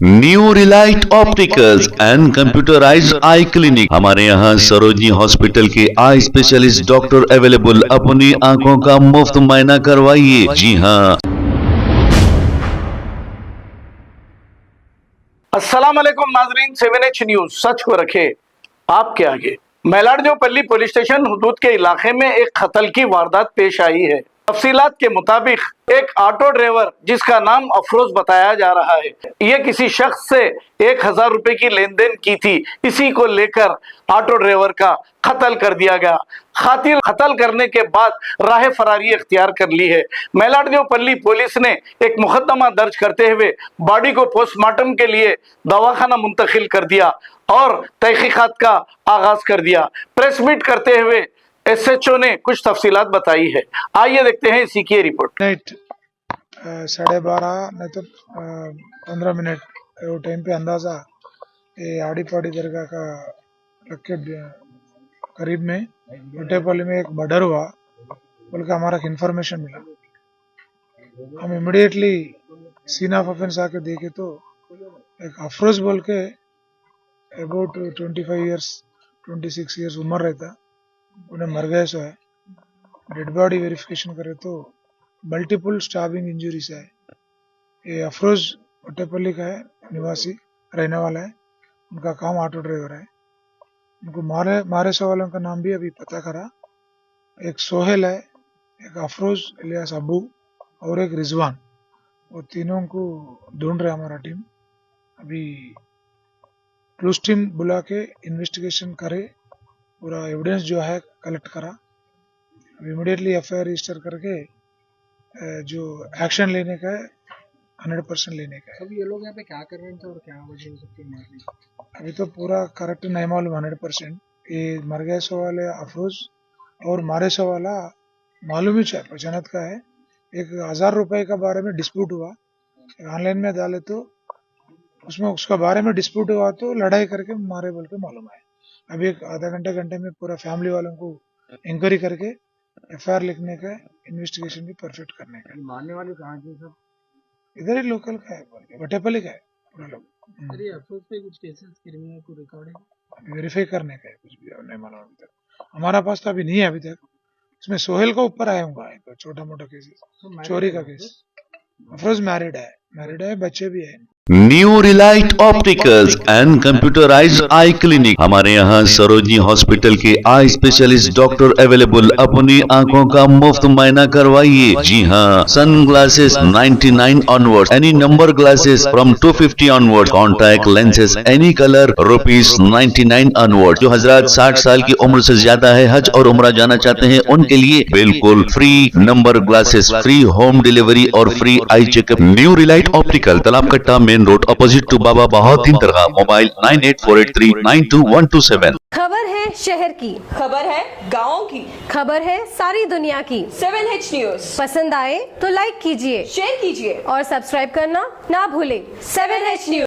New Relight opticals and computerised I clinic. हमारे यहाँ Sarojini hospital के आई स्पेशलिस्ट डॉक्टर अवेलेबल। अपनी आंखों का मुफ्त मुआयना करवाइए। जी हाँ। अस्सलाम वालेकुम नाजरीन, 7H न्यूज सच को रखे आपके आगे। मेलाडजोपल्ली पुलिस स्टेशन हुदूद के इलाके में एक कत्ल की वारदात पेश आई है। तफसीलात के मुताबिक एक ऑटो ड्राइवर जिसका नाम अफरोज बताया जा रहा है, ये किसी शख्स से 1000 रुपए की लेन देन की थी। इसी को लेकर ऑटो ड्राइवर का कत्ल कर दिया गया। खातिर कत्ल करने के बाद राह फरारी इख्तियार कर ली है। मेलाडजोपल्ली पुलिस ने एक मुकदमा दर्ज करते हुए बॉडी को पोस्टमार्टम के लिए दवाखाना मुंतकिल कर दिया और तहकीकात का आगाज कर दिया। प्रेस मीट करते हुए SHO ने कुछ तफसीलात बताई है। आइए देखते हैं इसी की रिपोर्ट। नाइट 12:30 नहीं तो 15 मिनट वो टाइम पे अंदाज़ा ये आड़ी पाड़ी दरगाह का रखे करीब में भट्टेपल्ली में एक मर्डर हुआ बोल के हमारा इन्फॉर्मेशन मिला। हम इमिडिएटली सीन ऑफ ऑफेंस आके देखे तो एक अफरोज बोल के अबाउट 25 ईयर्स 26 ईयर्स उम्र रहता, उन्हें मर गए सो है। डेड बॉडी वेरिफिकेशन करे तो मल्टीपल स्टैबिंग इंजरीज है। ये अफरोज भट्टेपल्ली का है, निवासी रहने वाला है। उनका काम ऑटो ड्राइवर है। उनको मारे सौ वालों का नाम भी अभी पता करा। एक सोहेल है, एक अफरोज इलियास अबू और एक रिजवान। वो तीनों को ढूंढ रहे हमारा टीम। अभी क्लूज टीम बुला के इन्वेस्टिगेशन करे, पूरा एविडेंस जो है कलेक्ट करा। इमीडिएटली FIR रजिस्टर करके जो एक्शन लेने का है 100% लेने का है। अभी ये लोग यहाँ पे क्या कर रहे थे और क्या वजह हो सकती है मारने की? अभी तो पूरा करेक्ट नहीं मालूम 100%। ये मर गए सो वाले अफरोज और मारे सो वाला मालूम ही है, पहचानत का है। 1000 रुपए का बारे में डिस्प्यूट हुआ, ऑनलाइन में डाले तो उसमें उसका बारे में डिस्प्यूट हुआ तो लड़ाई करके मारे बोल के मालूम है। अभी एक आधा घंटे में पूरा फैमिली वालों को इंक्वायरी करके FIR लिखने का, इन्वेस्टिगेशन भी परफेक्ट करने का। मारने वाले कहाँ थे सब? इधर ही लोकल का है, भट्टेपल्ली का है पूरा लोग। अरे अफसोस पे कुछ केसेस क्रिमिनल को रिकॉर्ड है, वेरीफाई करने का है, कुछ भी नहीं मालूम अभी तक। हमारा पास तो अभी नहीं है अभी तक। इसमें सोहेल का ऊपर आया होगा एक छोटा मोटा केसेस, चोरी का केस। अफरोज मैरिड है, बच्चे भी है। New Relight opticals and computerised I clinic. हमारे यहाँ सरोजनी हॉस्पिटल के आई स्पेशलिस्ट डॉक्टर अवेलेबल। अपनी आंखों का मुफ्त मुआयना करवाइए। जी हाँ। Sun glasses 99 onward, any number glasses from 250 onward, contact lenses any colour ₹99 onward. जो हजरात 60 साल की उम्र से ज्यादा है, हज और उम्रा जाना चाहते हैं, उनके लिए बिल्कुल free number glasses, free home delivery और free eye checkup. New relight optical, Talab Katta, main road, opposite to Baba Bahauddin दरगाह। मोबाइल 9848392127। खबर है शहर की, खबर है गाँव की, खबर है सारी दुनिया की। 7H न्यूज पसंद आए तो लाइक कीजिए, शेयर कीजिए और सब्सक्राइब करना ना भूलें। 7H news.